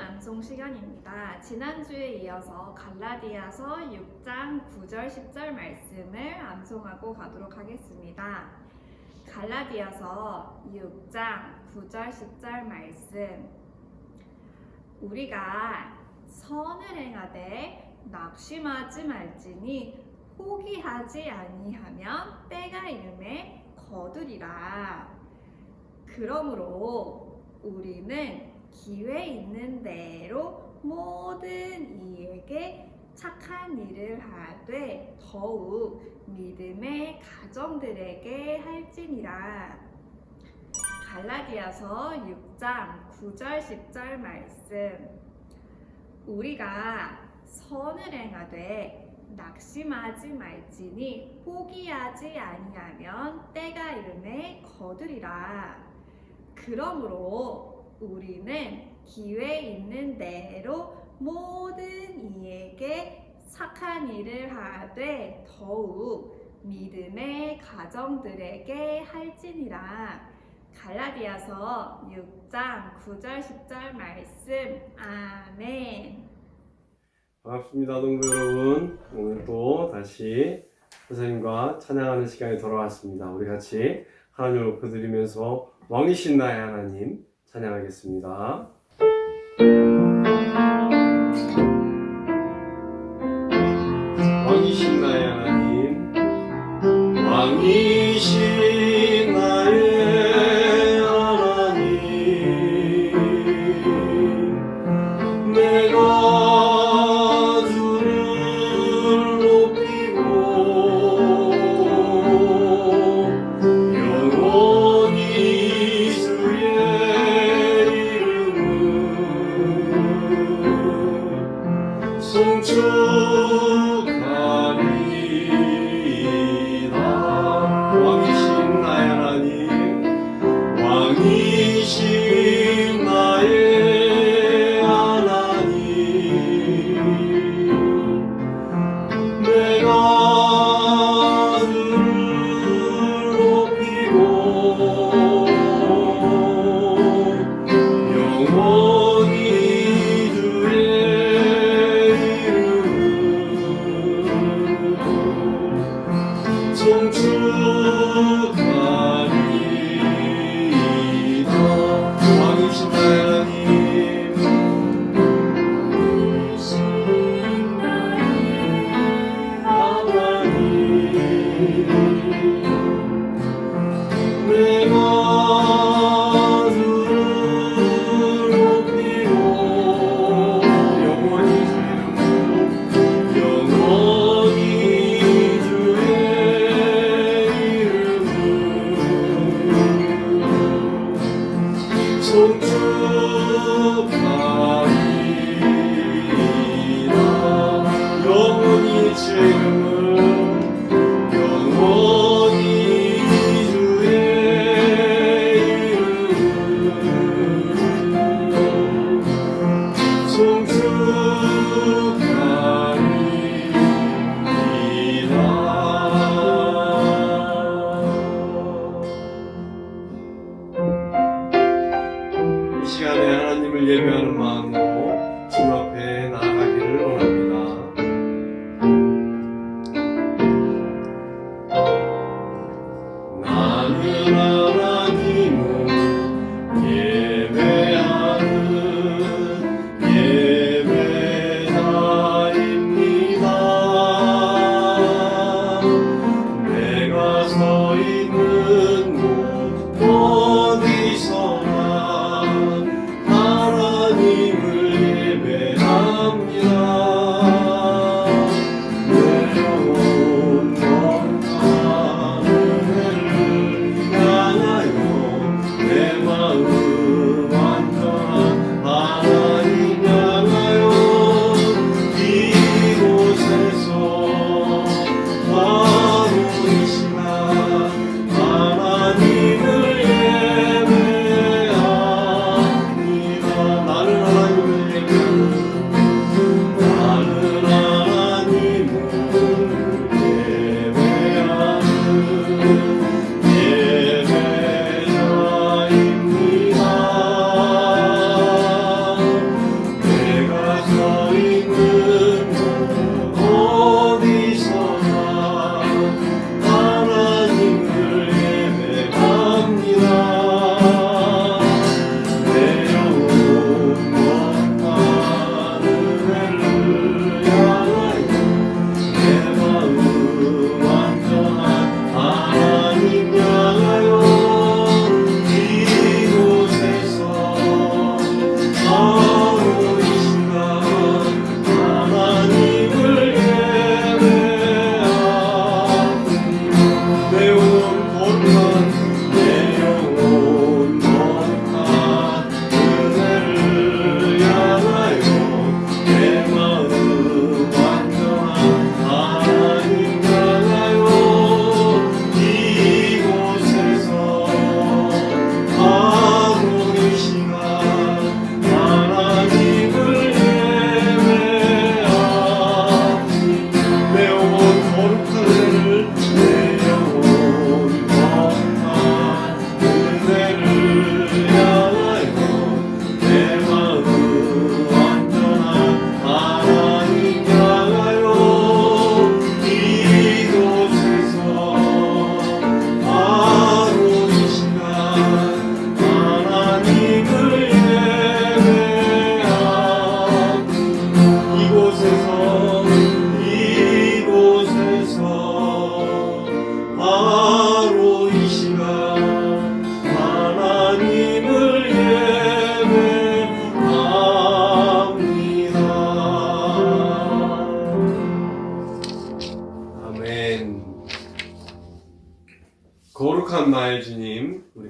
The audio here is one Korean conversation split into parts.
암송 시간입니다. 지난주에 이어서 갈라디아서 6장 9절 10절 말씀을 암송하고 가도록 하겠습니다. 갈라디아서 6장 9절 10절 말씀. 우리가 선을 행하되 낙심하지 말지니 포기하지 아니하면 때가 이름에 거두리라. 그러므로 우리는 기회 있는 대로 모든 이에게 착한 일을 하되 더욱 믿음의 가정들에게 할지니라. 갈라디아서 6장 9절 10절 말씀. 우리가 선을 행하되 낙심하지 말지니 포기하지 아니하면 때가 이름에 거두리라. 그러므로 우리는 기회 있는 대로 모든 이에게 착한 일을 하되 더욱 믿음의 가정들에게 할지니라. 갈라디아서 6장 9절 10절 말씀. 아멘. 반갑습니다, 동부 여러분. 오늘 또 다시 선생님과 찬양하는 시간이 돌아왔습니다. 우리 같이 하나님을 높여드리면서 왕이신 나의 하나님 찬양하겠습니다. 왕이신 나의 하나님, 왕이신 나의 하나님, 내가 주를 높이고 영원히 주의 이름을 송축하리이다. 왕이신 나의 하나님, 왕이신 나의 하나님, 내가 주를 높이고 영원히 주의 이름을 송축하리이다. 왕이신 나의 내가 주를 높이고 영원히 주의 이름을 송축하리이다. 영원히 주의 이름을 영원히 주의 이름을 송축하리이다. 이 시간에 하나님을 예배하는 마음으로 주님 앞에 나아가기를 원합니다. 나는 하나님을 예배하는 예배자입니다. 내가 서 있는 곳 어디서나 하나님을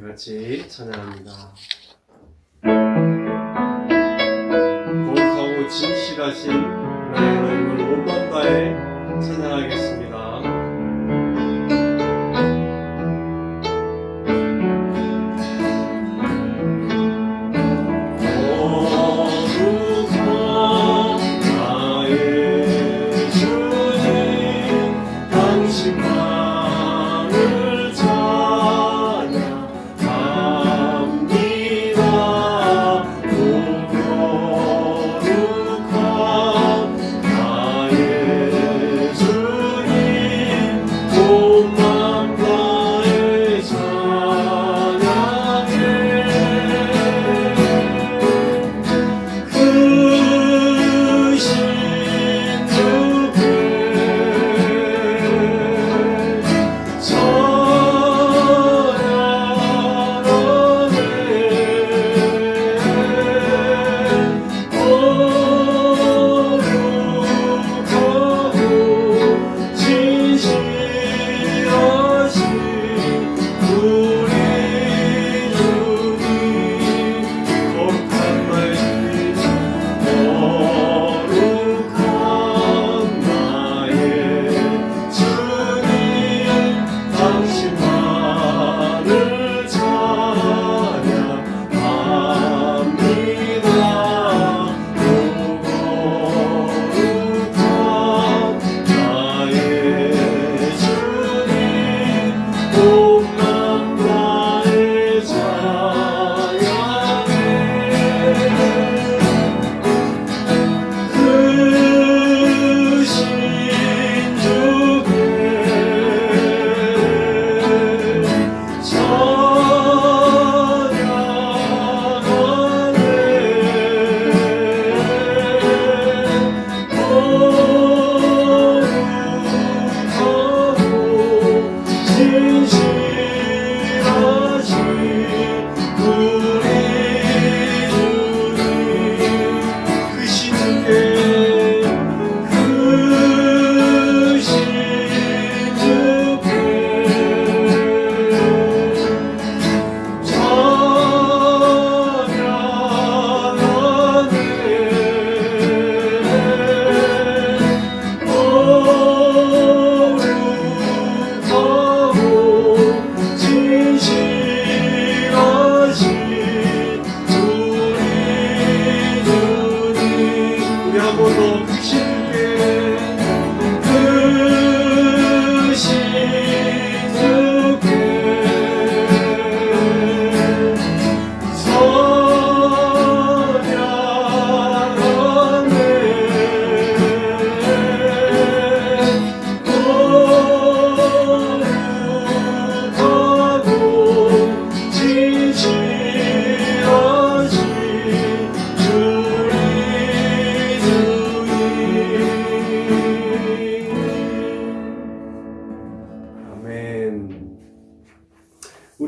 우리 같이 찬양합니다. 거룩하고 진실하신 나의 하나님을 온 마음 다해 찬양하겠습니다.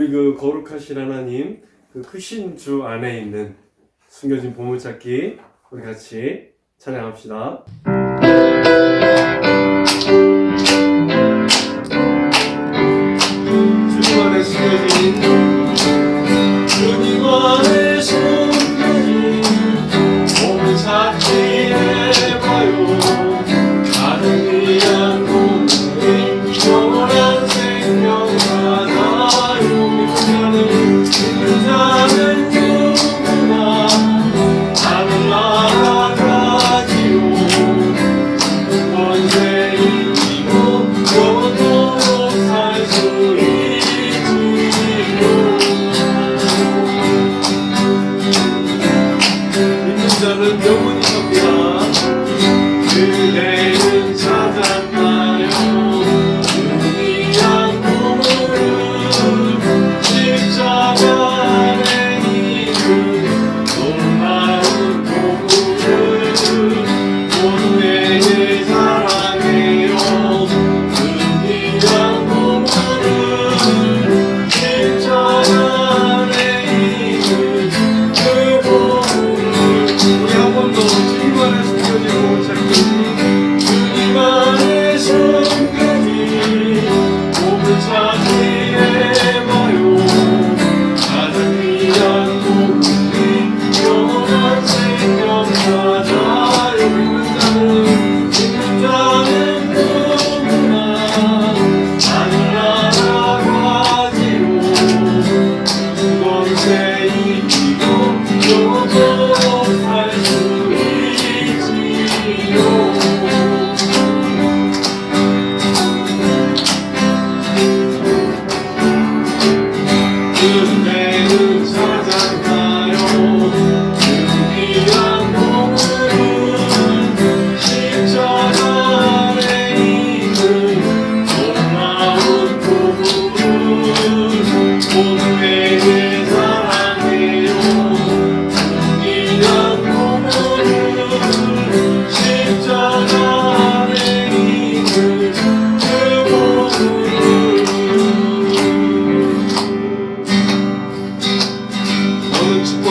우리 그 거룩하신 하나님, 그 크신 주 안에 있는 숨겨진 보물찾기 우리 같이 찬양합시다. 주님 안에 숨겨진 주님 안에 숨겨진 보물찾기 해봐요. 나를 위한 보물이 영원한 생명 나는 누구나 나를 알아가지요.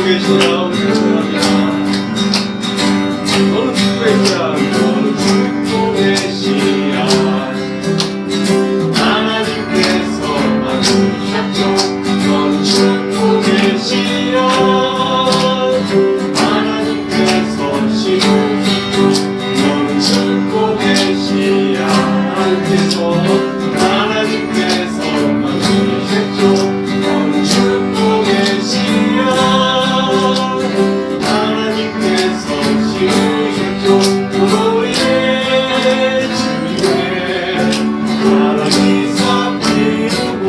계시냐 우리 찬양합니다. 너는 죽고 계시냐 너는 죽고 계시냐 하나님께서 만드셨죠. 너는 죽고 계시냐 하나님께서 심으셨죠. 너는 죽고 계시냐 하나님께서 만드셨죠. 너는 죽고 계시냐 하나님께서 심으셨죠. 너희의 주위에 바람이 섞이고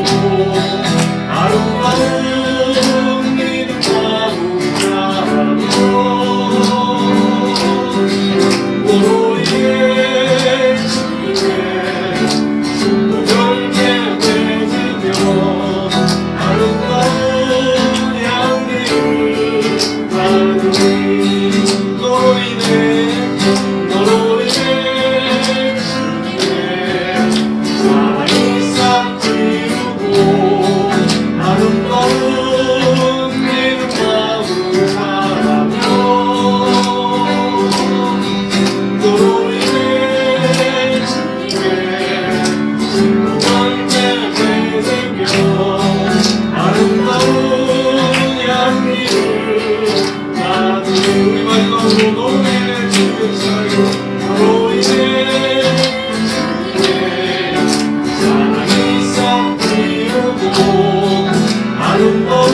아름다운 믿음과 웅장함으로 너희의 주위에 열매 맺으며 아름다운 향기를 하느니 너희의 주위에 사랑이 싹 틔우고 아름다운 믿음과 웅장하며 너희의 주위에 열매 맺으며 아름다운 향기를 나누니 우리 마지막으로 너희의 주위에 사랑이 싹 틔우고 아름다운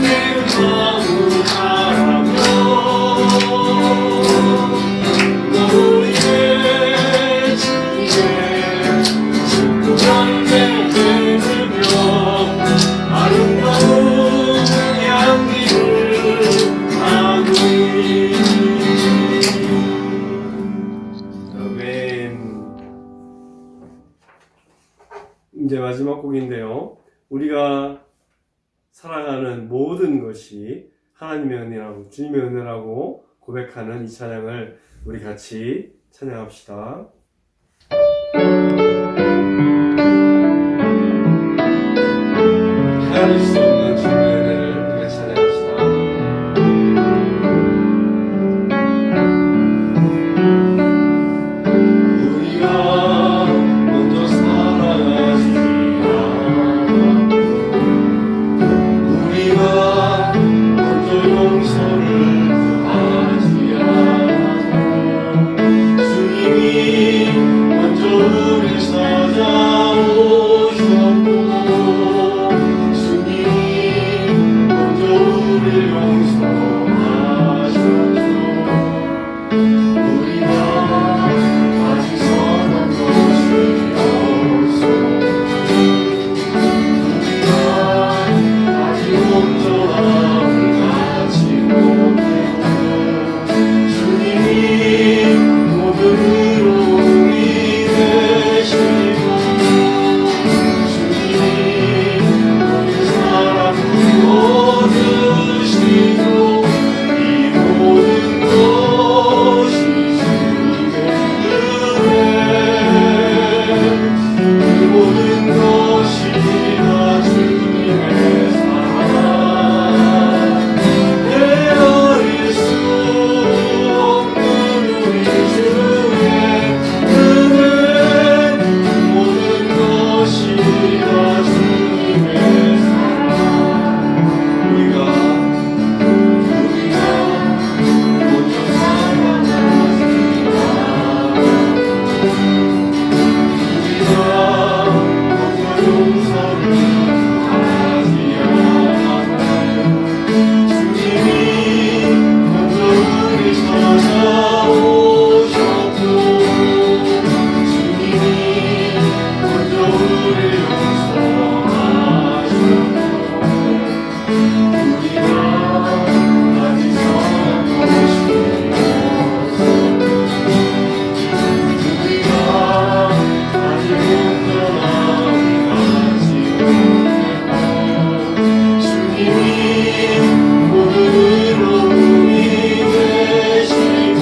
믿음과 웅장하며 너희의 주위에 열매 맺으며 아름다운 향기를 나누니. 아멘. 이제 마지막 곡인데요. 우리가 사랑하는 모든 것이 하나님의 은혜라고 주님의 은혜라고 고백하는 이 찬양을 우리 같이 찬양합시다. 헤아릴 수 없는 주님의 은혜를 우리가 찬양합시다. 우리가 먼저 사랑하시리라. 우리가 먼저 용서를 구하지 않았고 주님이 먼저 우리 찾아오셨고 주님이 먼저 우리를 용서하셨죠. 우리가 아직 선한 것이 없어 우리가 아직 온전함을 갖지 못했고 주님이 모든으로 우리 되시고 주님이 모든 사랑 부어주시고 이 모든 것이 주님의 은혜 이 모든 것이 다 주님의 사랑 헤아릴 수 없는 우리 주의 은혜 모든 것이 다 주님의 사랑 우리가 먼저 사랑하시리라. 우리가 먼저 용서를 구하지 않았고 주님이 먼저 우리 찾아오셨고 주님이 먼저 우리 용서하셨고 우리가 아직 선한 것이 없어 우리가 아직 온전함을 갖지 못했고 주님이 모든으로 우리 되시고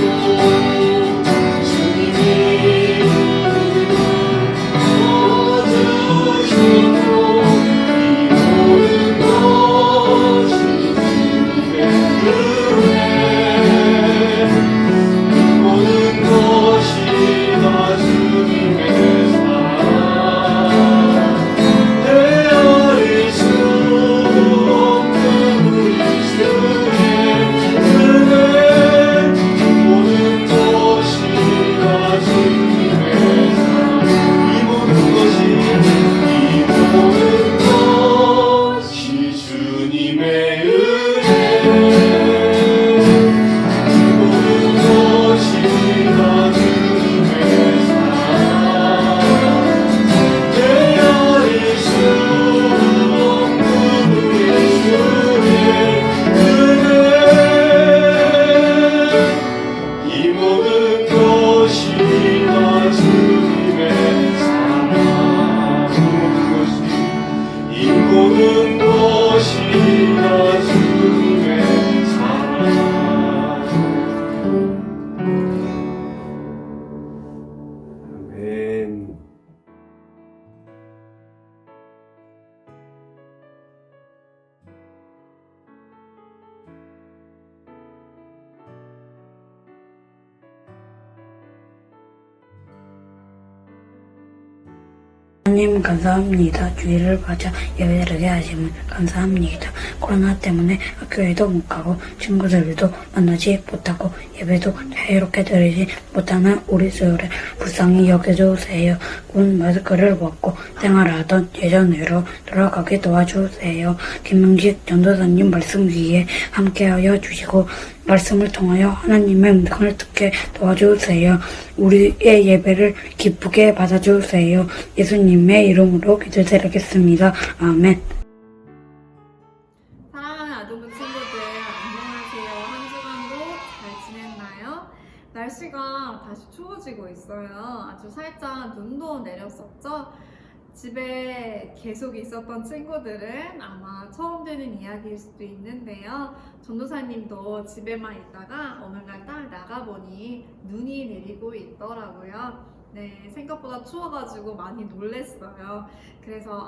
주님이 모든 것이 주님의 은혜 모든 것이 다 주님의 사랑 헤아릴 수 없는 우리 주의 은혜 이 모든 것이 다 주님의 사랑 이 모든 것이 다 주님의 사랑 아멘. 하나님 감사합니다. 주의를 맞아 예배드리게 하시면 감사합니다. 코로나 때문에 학교에도 못 가고 친구들도 만나지 못하고 예배도 자유롭게 드리지 못하는 우리 수요를 불쌍히 여겨주세요. 군 마스크를 벗고 생활하던 예전으로 돌아가게 도와주세요. 김명식 전도사님 말씀 위에 함께하여 주시고 말씀을 통하여 하나님의 음성을 듣게 도와주세요. 우리의 예배를 기쁘게 받아주세요. 예수님의 이름으로 기도드리겠습니다. 아멘. 사랑하는 아동부 친구들 안녕하세요. 한 주간도 잘 지냈나요? 날씨가 다시 추워지고 있어요. 아주 살짝 눈도 내렸었죠? 집에 계속 있었던 친구들은 아마 처음 듣는 이야기일 수도 있는데요. 전도사님도 집에만 있다가 어느 날 딱 나가보니 눈이 내리고 있더라고요. 네, 생각보다 추워가지고 많이 놀랬어요. 그래서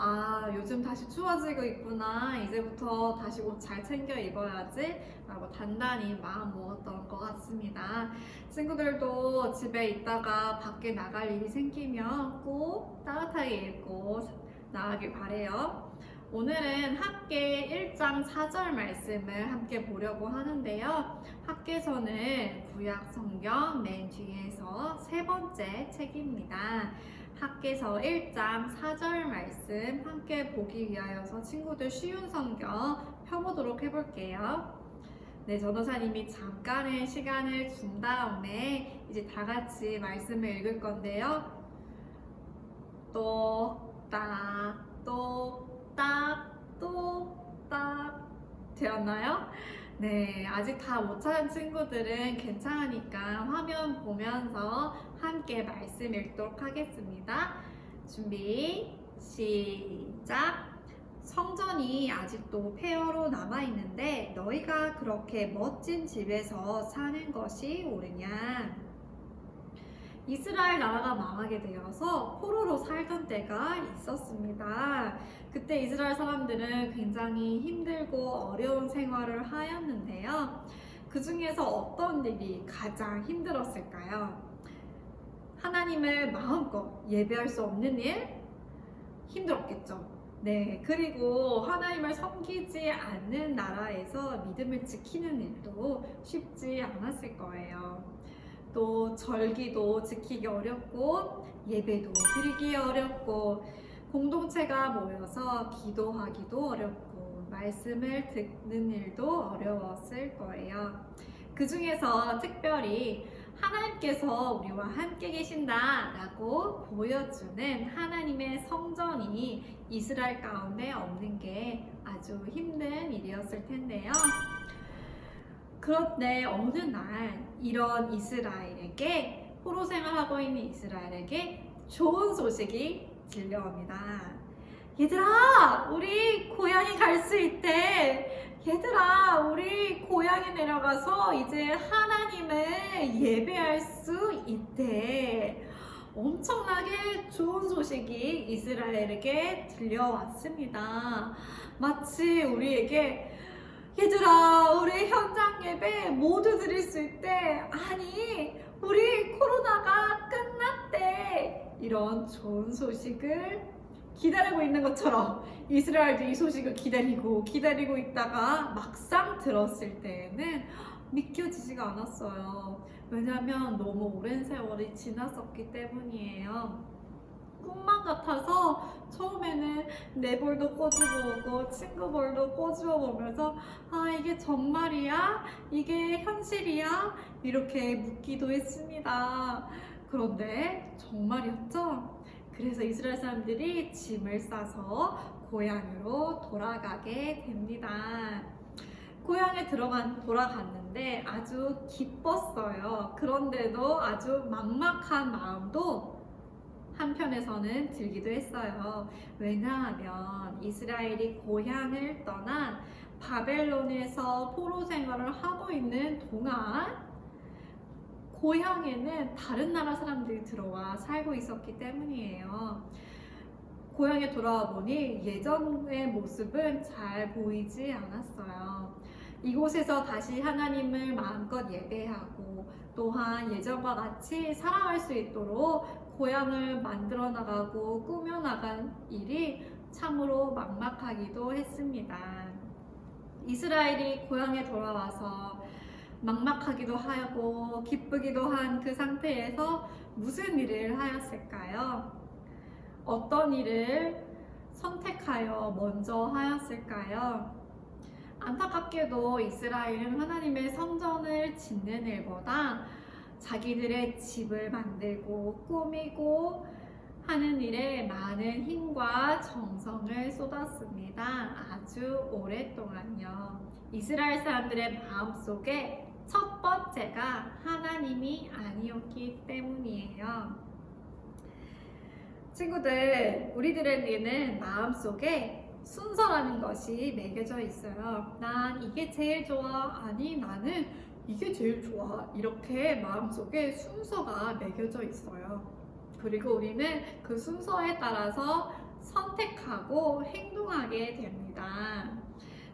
요즘 다시 추워지고 있구나. 이제부터 다시 옷 잘 챙겨 입어야지 라고 단단히 마음 먹었던 것 같습니다. 친구들도 집에 있다가 밖에 나갈 일이 생기면 꼭 따뜻하게 입고 나가길 바래요. 오늘은 학계 1장 4절 말씀을 함께 보려고 하는데요. 학계서는 구약 성경 맨 뒤에서 세 번째 책입니다. 학계서 1장 4절 말씀 함께 보기 위하여서 친구들 쉬운 성경 펴보도록 해볼게요. 네, 전도사님이 잠깐의 시간을 준 다음에 이제 다 같이 말씀을 읽을 건데요. 똑딱 똑딱 똑딱 되었나요? 네, 아직 다 못 찾은 친구들은 괜찮으니까 화면 보면서 함께 말씀 읽도록 하겠습니다. 준비, 시작! 성전이 아직도 폐허로 남아있는데 너희가 그렇게 멋진 집에서 사는 것이 옳으냐? 이스라엘 나라가 망하게 되어서 포로로 살던 때가 있었습니다. 그때 이스라엘 사람들은 굉장히 힘들고 어려운 생활을 하였는데요. 그 중에서 어떤 일이 가장 힘들었을까요? 하나님을 마음껏 예배할 수 없는 일? 힘들었겠죠. 네, 그리고 하나님을 섬기지 않는 나라에서 믿음을 지키는 일도 쉽지 않았을 거예요. 또 절기도 지키기 어렵고 예배도 드리기 어렵고 공동체가 모여서 기도하기도 어렵고 말씀을 듣는 일도 어려웠을 거예요. 그 중에서 특별히 하나님께서 우리와 함께 계신다 라고 보여주는 하나님의 성전이 이스라엘 가운데 없는 게 아주 힘든 일이었을 텐데요. 그런데 어느 날 이런 이스라엘에게 포로 생활하고 있는 이스라엘에게 좋은 소식이 들려옵니다. 얘들아, 우리 고향에 갈 수 있대. 얘들아, 우리 고향에 내려가서 이제 하나님을 예배할 수 있대. 엄청나게 좋은 소식이 이스라엘에게 들려왔습니다. 마치 우리에게 얘들아, 우리 현장 예배 모두 드릴 수 있대. 아니, 우리 코로나가 끝났대. 이런 좋은 소식을 기다리고 있는 것처럼 이스라엘도 이 소식을 기다리고 있다가 막상 들었을 때에는 믿겨지지가 않았어요. 왜냐하면 너무 오랜 세월이 지났었기 때문이에요. 꿈만 같아서 처음에는 내 볼도 꼬집어보고 친구 볼도 꼬집어보면서 아 이게 정말이야? 이게 현실이야? 이렇게 묻기도 했습니다. 그런데 정말이었죠? 그래서 이스라엘 사람들이 짐을 싸서 고향으로 돌아가게 됩니다. 고향에 돌아갔는데 아주 기뻤어요. 그런데도 아주 막막한 마음도 한편에서는 들기도 했어요. 왜냐하면 이스라엘이 고향을 떠난 바벨론에서 포로 생활을 하고 있는 동안 고향에는 다른 나라 사람들이 들어와 살고 있었기 때문이에요. 고향에 돌아와 보니 예전의 모습은 잘 보이지 않았어요. 이곳에서 다시 하나님을 마음껏 예배하고 또한 예전과 같이 살아갈 수 있도록 고향을 만들어 나가고 꾸며 나간 일이 참으로 막막하기도 했습니다. 이스라엘이 고향에 돌아와서 막막하기도 하고 기쁘기도 한 그 상태에서 무슨 일을 하였을까요? 어떤 일을 선택하여 먼저 하였을까요? 안타깝게도 이스라엘은 하나님의 성전을 짓는 일보다 자기들의 집을 만들고 꾸미고 하는 일에 많은 힘과 정성을 쏟았습니다. 아주 오랫동안요. 이스라엘 사람들의 마음속에 첫 번째가 하나님이 아니었기 때문이에요. 친구들, 우리들에게는 마음속에 순서라는 것이 매겨져 있어요. 난 이게 제일 좋아. 아니, 나는 이게 제일 좋아. 이렇게 마음속에 순서가 매겨져 있어요. 그리고 우리는 그 순서에 따라서 선택하고 행동하게 됩니다.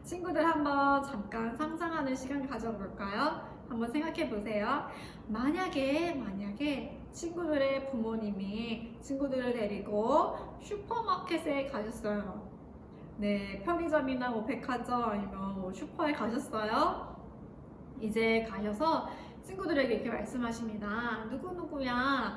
친구들 한번 잠깐 상상하는 시간 가져볼까요? 한번 생각해 보세요. 만약에 친구들의 부모님이 친구들을 데리고 슈퍼마켓에 가셨어요. 네, 편의점이나 뭐 백화점 아니면 뭐 슈퍼에 가셨어요. 이제 가셔서 친구들에게 이렇게 말씀하십니다. 누구누구야,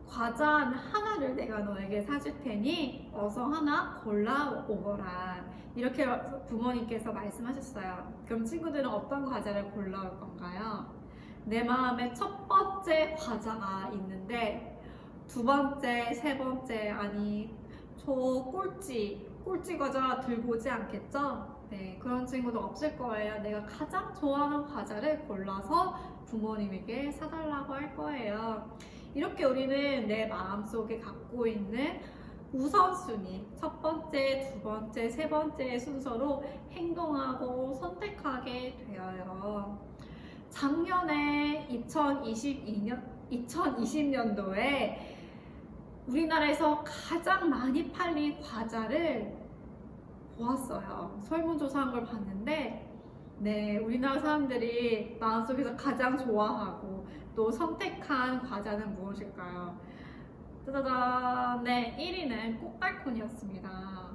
과자 하나를 내가 너에게 사줄 테니 어서 하나 골라오거라. 이렇게 부모님께서 말씀하셨어요. 그럼 친구들은 어떤 과자를 골라올 건가요? 내 마음에 첫 번째 과자가 있는데 두 번째, 세 번째, 아니 저 꼴찌 과자 들고 오지 않겠죠? 네, 그런 친구도 없을 거예요. 내가 가장 좋아하는 과자를 골라서 부모님에게 사달라고 할 거예요. 이렇게 우리는 내 마음속에 갖고 있는 우선순위, 첫 번째, 두 번째, 세 번째 순서로 행동하고 선택하게 되어요. 작년에 2020년도에 우리나라에서 가장 많이 팔린 과자를 보았어요. 설문조사한 걸 봤는데, 네, 우리나라 사람들이 마음속에서 가장 좋아하고 또 선택한 과자는 무엇일까요? 짜자잔! 네, 1위는 꽃갈콘이었습니다.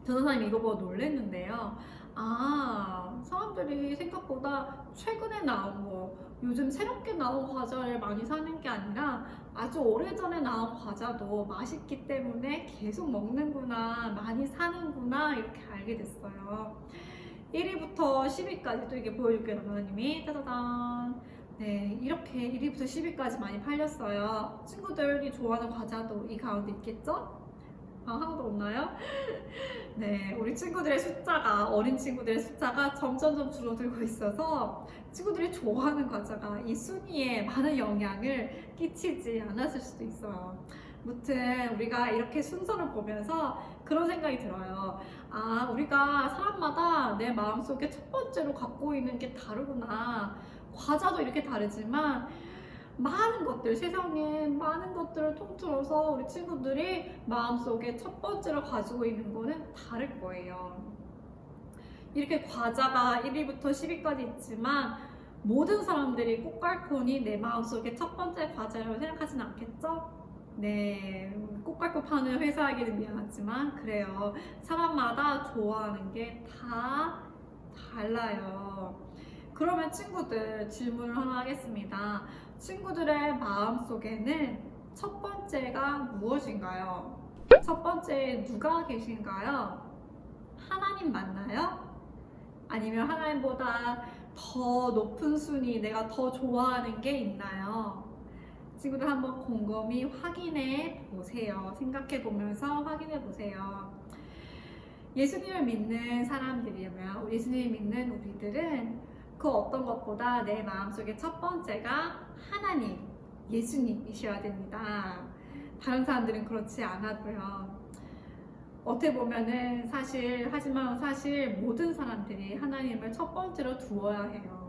전도사님 이거 보고 놀랐는데요. 아, 사람들이 생각보다 최근에 나온 거, 요즘 새롭게 나온 과자를 많이 사는 게 아니라 아주 오래전에 나온 과자도 맛있기 때문에 계속 먹는구나, 많이 사는구나, 이렇게 알게 됐어요. 1위부터 10위까지 또 이게 보여줄게요, 전도사님이. 짜자잔! 네, 이렇게 1위부터 10위까지 많이 팔렸어요. 친구들이 좋아하는 과자도 이 가운데 있겠죠? 아, 하나도 없나요? 네, 우리 친구들의 숫자가, 어린 친구들의 숫자가 점점점 줄어들고 있어서 친구들이 좋아하는 과자가 이 순위에 많은 영향을 끼치지 않았을 수도 있어요. 무튼 우리가 이렇게 순서를 보면서 그런 생각이 들어요. 아, 우리가 사람마다 내 마음속에 첫 번째로 갖고 있는 게 다르구나. 과자도 이렇게 다르지만 많은 것들, 세상에 많은 것들을 통틀어서 우리 친구들이 마음속에 첫 번째로 가지고 있는 거는 다를 거예요. 이렇게 과자가 1위부터 10위까지 있지만 모든 사람들이 꽃갈콘이 내 마음속에 첫 번째 과자라고 생각하진 않겠죠? 네, 꽃갈콘 파는 회사에게는 미안하지만 그래요. 사람마다 좋아하는 게 다 달라요. 그러면 친구들 질문을 하나 하겠습니다. 친구들의 마음속에는 첫 번째가 무엇인가요? 첫 번째 누가 계신가요? 하나님 맞나요? 아니면 하나님보다 더 높은 순위, 내가 더 좋아하는 게 있나요? 친구들 한번 곰곰이 확인해 보세요. 생각해 보면서 확인해 보세요. 예수님을 믿는 사람들이면, 예수님을 믿는 우리들은 그 어떤 것보다 내 마음속에 첫 번째가 하나님, 예수님이셔야 됩니다. 다른 사람들은 그렇지 않아도요. 어떻게 보면은 하지만 사실 모든 사람들이 하나님을 첫 번째로 두어야 해요.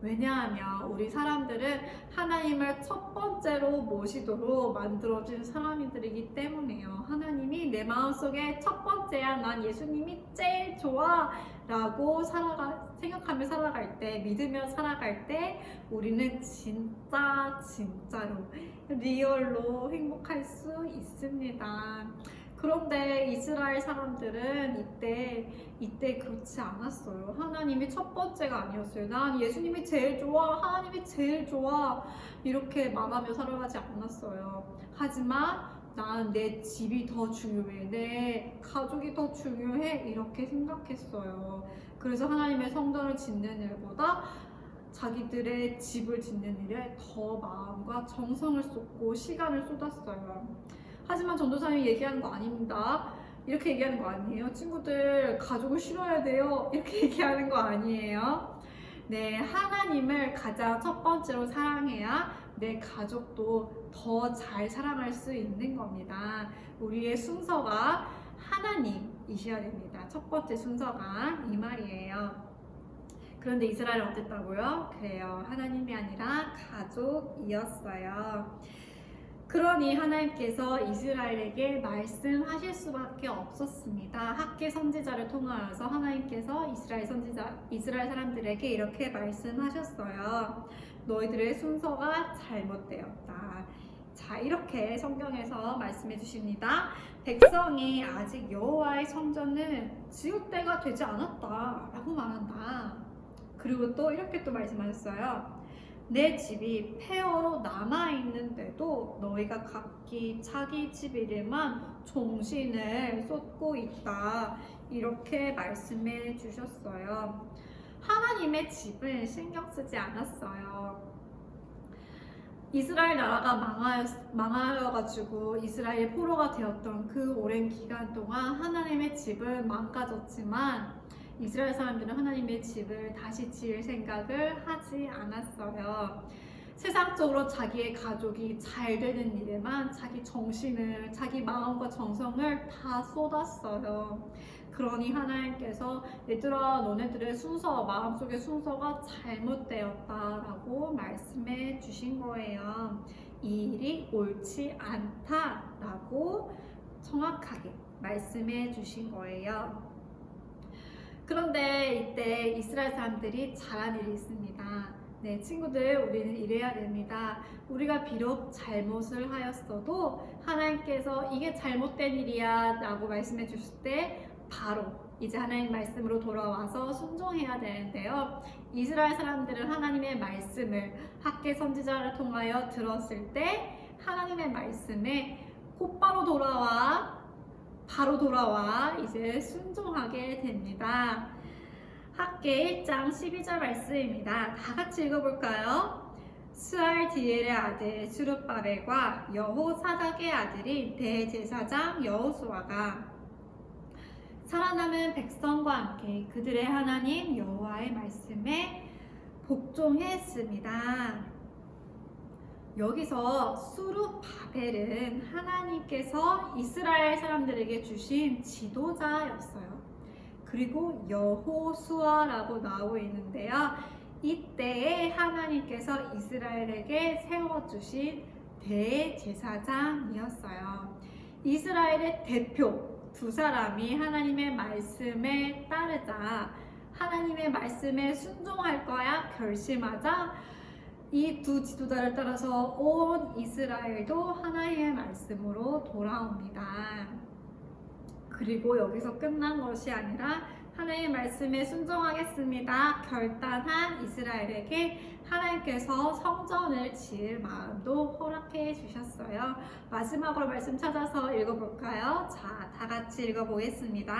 왜냐하면 우리 사람들은 하나님을 첫 번째로 모시도록 만들어진 사람들이기 때문에요. 하나님이 내 마음속에 첫 번째야, 난 예수님이 제일 좋아 라고 생각하며 살아갈 때, 믿으며 살아갈 때 우리는 진짜로 리얼로 행복할 수 있습니다. 그런데 이스라엘 사람들은 이때 그렇지 않았어요. 하나님이 첫 번째가 아니었어요. 난 예수님이 제일 좋아, 하나님이 제일 좋아, 이렇게 말하며 살아가지 않았어요. 하지만 난 내 집이 더 중요해, 내 가족이 더 중요해, 이렇게 생각했어요. 그래서 하나님의 성전을 짓는 일보다 자기들의 집을 짓는 일에 더 마음과 정성을 쏟고 시간을 쏟았어요. 하지만 전도사님이 얘기하는 거 아닙니다. 이렇게 얘기하는 거 아니에요. 친구들, 가족을 싫어야 돼요. 이렇게 얘기하는 거 아니에요. 네, 하나님을 가장 첫 번째로 사랑해야 내 가족도 더 잘 사랑할 수 있는 겁니다. 우리의 순서가 하나님이셔야 됩니다. 첫 번째 순서가 이 말이에요. 그런데 이스라엘은 어땠다고요? 그래요. 하나님이 아니라 가족이었어요. 그러니 하나님께서 이스라엘에게 말씀하실 수밖에 없었습니다. 학개 선지자를 통하여서 하나님께서 이스라엘 사람들에게 이렇게 말씀하셨어요. 너희들의 순서가 잘못되었다. 자, 이렇게 성경에서 말씀해 주십니다. 백성이 아직 여호와의 성전을 지을 때가 되지 않았다 라고 말한다. 그리고 또 이렇게 또 말씀하셨어요. 내 집이 폐허로 남아있는데도 너희가 각기 자기 집 일에만 종신을 쏟고 있다. 이렇게 말씀해 주셨어요. 하나님의 집을 신경 쓰지 않았어요. 이스라엘 나라가 망하여가지고 이스라엘 포로가 되었던 그 오랜 기간 동안 하나님의 집은 망가졌지만 이스라엘 사람들은 하나님의 집을 다시 지을 생각을 하지 않았어요. 세상적으로 자기의 가족이 잘 되는 일에만 자기 정신을, 자기 마음과 정성을 다 쏟았어요. 그러니 하나님께서 얘들아, 너네들의 순서, 마음속의 순서가 잘못되었다라고 말씀해 주신 거예요. 이 일이 옳지 않다라고 정확하게 말씀해 주신 거예요. 그런데 이때 이스라엘 사람들이 잘한 일이 있습니다. 네, 친구들, 우리는 이래야 됩니다. 우리가 비록 잘못을 하였어도 하나님께서 이게 잘못된 일이야 라고 말씀해 주실 때 바로 이제 하나님 말씀으로 돌아와서 순종해야 되는데요. 이스라엘 사람들은 하나님의 말씀을 학개 선지자를 통하여 들었을 때 하나님의 말씀에 곧바로 바로 돌아와 이제 순종하게 됩니다. 학개 1장 12절 말씀입니다. 다 같이 읽어볼까요? 스알디엘의 아들 스룹바벨과 여호사닥의 아들인 대제사장 여호수아가 살아남은 백성과 함께 그들의 하나님 여호와의 말씀에 복종했습니다. 여기서 스룹바벨은 하나님께서 이스라엘 사람들에게 주신 지도자였어요. 그리고 여호수아라고 나오고 있는데요. 이때에 하나님께서 이스라엘에게 세워주신 대제사장이었어요. 이스라엘의 대표 두 사람이 하나님의 말씀에 따르자, 하나님의 말씀에 순종할 거야 결심하자 이 두 지도자를 따라서 온 이스라엘도 하나님의 말씀으로 돌아옵니다. 그리고 여기서 끝난 것이 아니라 하나님의 말씀에 순종하겠습니다. 결단한 이스라엘에게 하나님께서 성전을 지을 마음도 허락해 주셨어요. 마지막으로 말씀 찾아서 읽어볼까요? 자, 다 같이 읽어보겠습니다.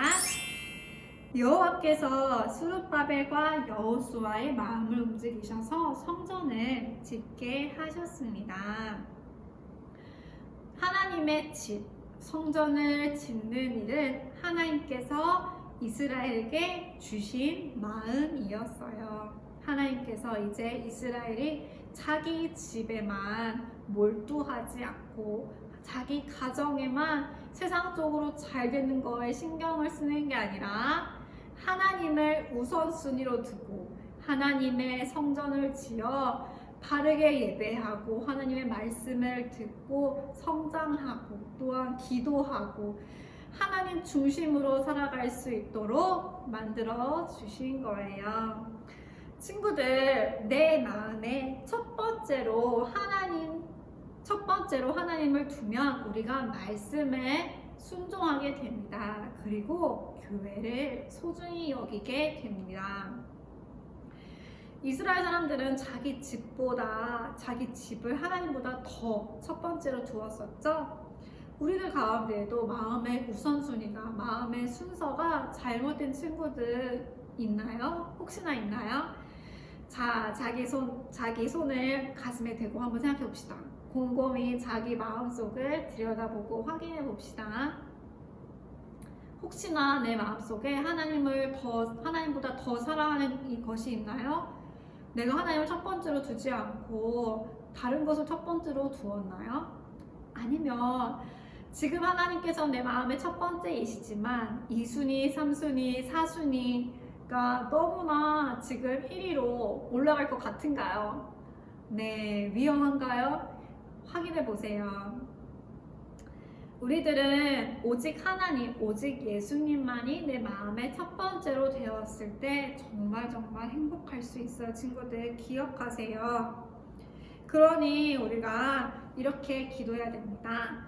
여호와께서 스룹바벨과 여호수아의 마음을 움직이셔서 성전을 짓게 하셨습니다. 하나님의 집, 성전을 짓는 일은 하나님께서 이스라엘에게 주신 마음이었어요. 하나님께서 이제 이스라엘이 자기 집에만 몰두하지 않고 자기 가정에만 세상적으로 잘 되는 거에 신경을 쓰는 게 아니라 하나님을 우선순위로 두고 하나님의 성전을 지어 바르게 예배하고 하나님의 말씀을 듣고 성장하고 또한 기도하고 하나님 중심으로 살아갈 수 있도록 만들어 주신 거예요. 친구들, 내 마음에 첫 번째로 하나님을 두면 우리가 말씀에 순종하게 됩니다. 그리고 교회를 소중히 여기게 됩니다. 이스라엘 사람들은 자기 집을 하나님보다 더 첫 번째로 두었었죠. 우리들 가운데에도 마음의 우선순위가, 마음의 순서가 잘못된 친구들 있나요? 혹시나 있나요? 자, 자기 손을 가슴에 대고 한번 생각해 봅시다. 곰곰이 자기 마음속을 들여다보고 확인해 봅시다. 혹시나 내 마음속에 하나님보다 더 사랑하는 이것이 있나요? 내가 하나님을 첫 번째로 두지 않고 다른 것을 첫 번째로 두었나요? 아니면 지금 하나님께서 내 마음의 첫 번째이시지만 2순위, 3순위, 4순위가 너무나 지금 1위로 올라갈 것 같은가요? 네, 위험한가요? 확인해 보세요. 우리들은 오직 하나님, 오직 예수님만이 내 마음의 첫 번째로 되었을 때 정말 행복할 수 있어요. 친구들 기억하세요. 그러니 우리가 이렇게 기도해야 됩니다.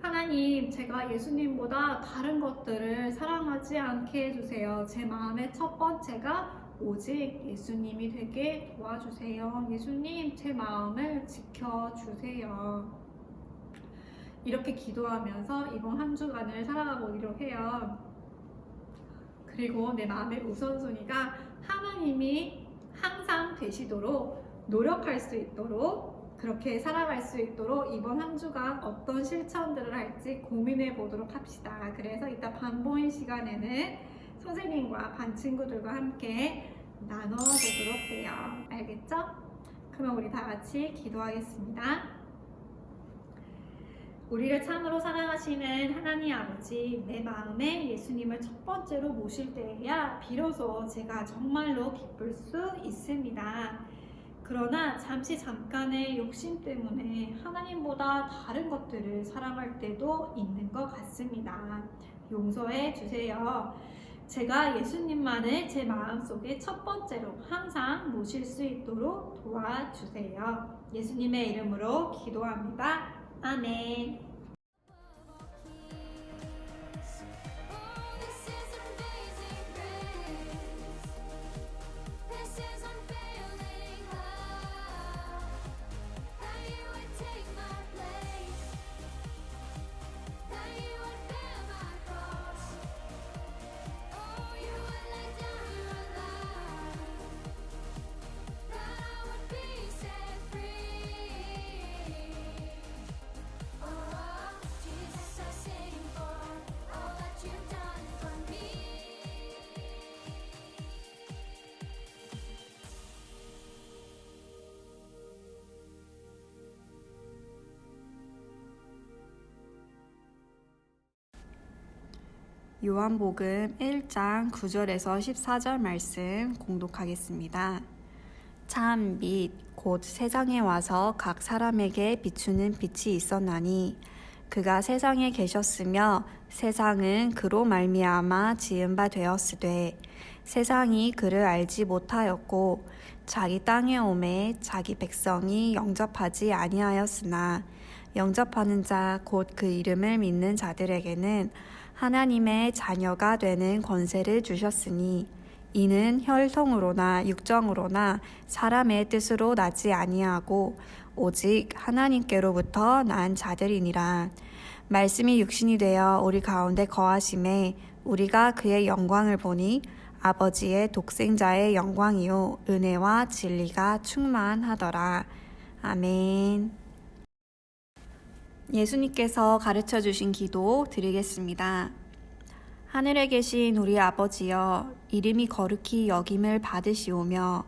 하나님, 제가 예수님보다 다른 것들을 사랑하지 않게 해주세요. 제 마음의 첫 번째가 오직 예수님이 되게 도와주세요. 예수님, 제 마음을 지켜주세요. 이렇게 기도하면서 이번 한 주간을 살아가보기로 해요. 그리고 내 마음의 우선순위가 하나님이 항상 되시도록 노력할 수 있도록 그렇게 살아갈 수 있도록 이번 한 주간 어떤 실천들을 할지 고민해 보도록 합시다. 그래서 이따 반 모임 시간에는 선생님과 반 친구들과 함께 나눠보도록 해요. 알겠죠? 그러면 우리 다 같이 기도하겠습니다. 우리를 참으로 사랑하시는 하나님 아버지, 내 마음에 예수님을 첫 번째로 모실 때에야 비로소 제가 정말로 기쁠 수 있습니다. 그러나 잠깐의 욕심 때문에 하나님보다 다른 것들을 사랑할 때도 있는 것 같습니다. 용서해 주세요. 제가 예수님만을 제 마음속에 첫 번째로 항상 모실 수 있도록 도와주세요. 예수님의 이름으로 기도합니다. 아멘. 요한복음 1장 9절에서 14절 말씀 공독하겠습니다. 참 빛 곧 세상에 와서 각 사람에게 비추는 빛이 있었나니 그가 세상에 계셨으며 세상은 그로 말미암아 지은 바 되었으되 세상이 그를 알지 못하였고 자기 땅에 오매 자기 백성이 영접하지 아니하였으나 영접하는 자 곧 그 이름을 믿는 자들에게는 하나님의 자녀가 되는 권세를 주셨으니 이는 혈통으로나 육정으로나 사람의 뜻으로 나지 아니하고 오직 하나님께로부터 난 자들이니라. 말씀이 육신이 되어 우리 가운데 거하심에 우리가 그의 영광을 보니 아버지의 독생자의 영광이요 은혜와 진리가 충만하더라. 아멘. 예수님께서 가르쳐 주신 기도 드리겠습니다. 하늘에 계신 우리 아버지여, 이름이 거룩히 여김을 받으시오며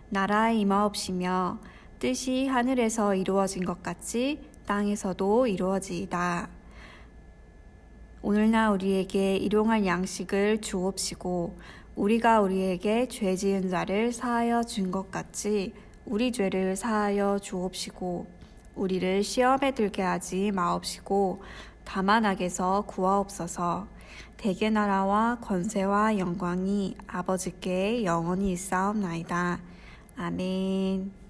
나라에 임하옵시며 뜻이 하늘에서 이루어진 것 같이 땅에서도 이루어지이다. 오늘날 우리에게 일용할 양식을 주옵시고 우리가 우리에게 죄 지은 자를 사하여 준 것 같이 우리 죄를 사하여 주옵시고 우리를 시험에 들게 하지 마옵시고 다만 악에서 구하옵소서. 대개 나라와 권세와 영광이 아버지께 영원히 있사옵나이다. 아멘.